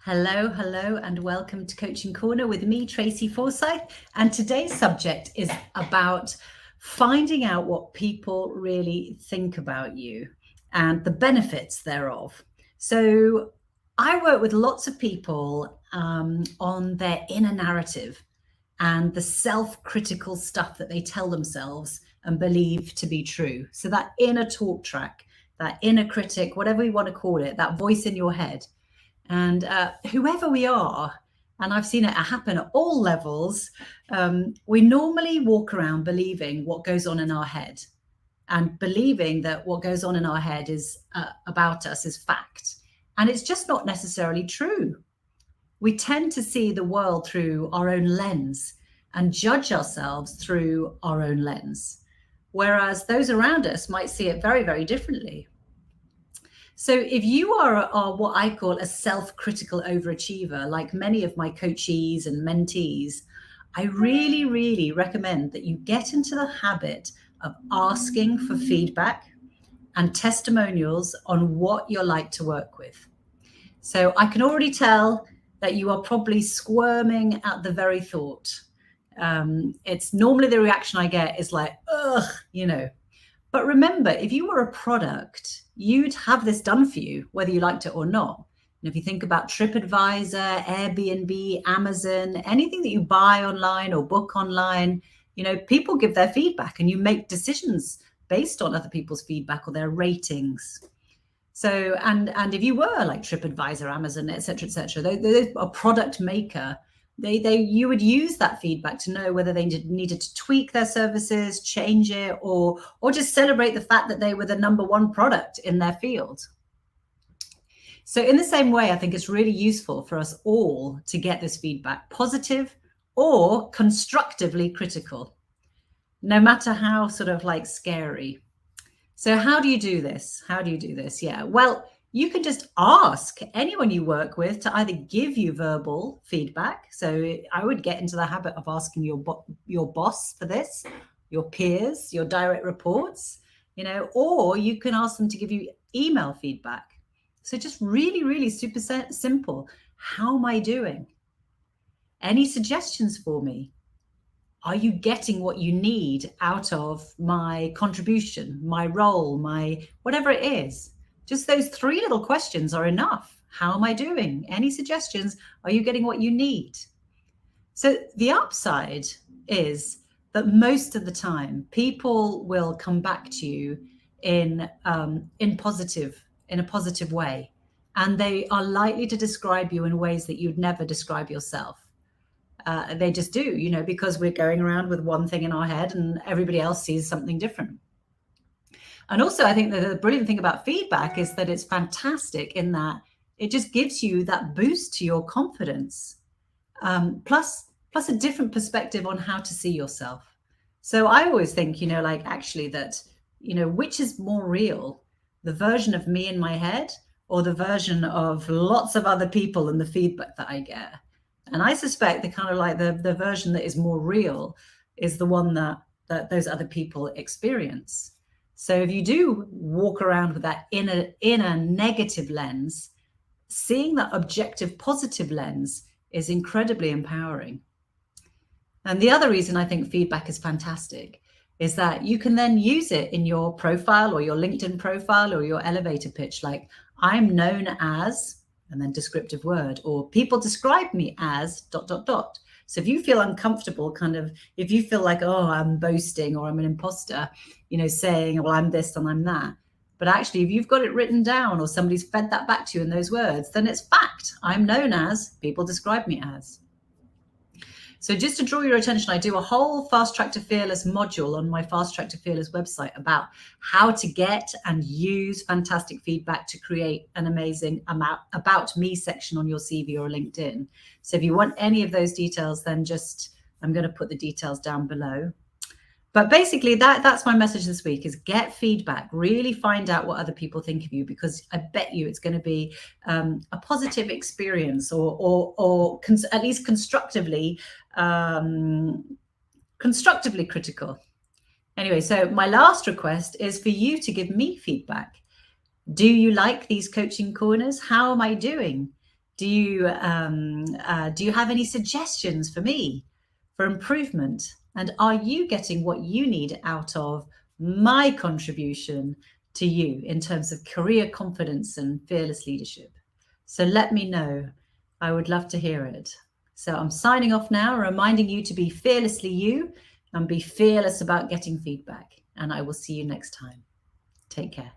Hello, and welcome to Coaching Corner with me, Tracy Forsyth. And today's subject is about finding out what people really think about you and the benefits thereof. So I work with lots of people on their inner narrative and the self-critical stuff that they tell themselves and believe to be true. So that inner talk track, that inner critic, whatever you want to call it, that voice in your head. And whoever we are, and I've seen it happen at all levels, we normally walk around believing what goes on in our head and believing that what goes on in our head is about us is fact. And it's just not necessarily true. We tend to see the world through our own lens and judge ourselves through our own lens, whereas those around us might see it very, very differently. So if you are what I call a self-critical overachiever, like many of my coachees and mentees, I really, really recommend that you get into the habit of asking for feedback and testimonials on what you're like to work with. So I can already tell that you are probably squirming at the very thought. It's normally the reaction I get is like, ugh, But remember, if you were a product, you'd have this done for you, whether you liked it or not. And if you think about TripAdvisor, Airbnb, Amazon, anything that you buy online or book online, people give their feedback and you make decisions based on other people's feedback or their ratings. So, and if you were like TripAdvisor, Amazon, et cetera, they're a product maker. You would use that feedback to know whether they needed to tweak their services, change it, or just celebrate the fact that they were the number one product in their field. So in the same way, I think it's really useful for us all to get this feedback, positive or constructively critical, no matter how sort of like scary. So how do you do this? Yeah, well, you can just ask anyone you work with to either give you verbal feedback. So I would get into the habit of asking your boss for this, your peers, your direct reports, or you can ask them to give you email feedback. So just really, really super simple. How am I doing? Any suggestions for me? Are you getting what you need out of my contribution, my role, my whatever it is? Just those three little questions are enough. How am I doing? Any suggestions? Are you getting what you need? So the upside is that most of the time, people will come back to you in a positive way, and they are likely to describe you in ways that you'd never describe yourself. They just do, because we're going around with one thing in our head and everybody else sees something different. And also, I think that the brilliant thing about feedback is that it's fantastic in that it just gives you that boost to your confidence, plus a different perspective on how to see yourself. So I always think, actually that, which is more real, the version of me in my head or the version of lots of other people and the feedback that I get. And I suspect the kind of like the version that is more real is the one that those other people experience. So if you do walk around with that inner negative lens, seeing that objective positive lens is incredibly empowering. And the other reason I think feedback is fantastic is that you can then use it in your profile or your LinkedIn profile or your elevator pitch, like I'm known as, and then descriptive word, or people describe me as ... So if you feel uncomfortable, if you feel like, oh, I'm boasting or I'm an imposter, saying, well, I'm this and I'm that. But actually, if you've got it written down or somebody's fed that back to you in those words, then it's fact. I'm known as, people describe me as. So just to draw your attention, I do a whole Fast Track to Fearless module on my Fast Track to Fearless website about how to get and use fantastic feedback to create an amazing about me section on your CV or LinkedIn. So if you want any of those details, then I'm going to put the details down below. But basically, that's my message this week is get feedback, really find out what other people think of you, because I bet you it's going to be a positive experience or at least constructively critical. Anyway, so my last request is for you to give me feedback. Do you like these coaching corners? How am I doing? Do you have any suggestions for me for improvement? And are you getting what you need out of my contribution to you in terms of career confidence and fearless leadership? So let me know. I would love to hear it. So I'm signing off now, reminding you to be fearlessly you and be fearless about getting feedback. And I will see you next time. Take care.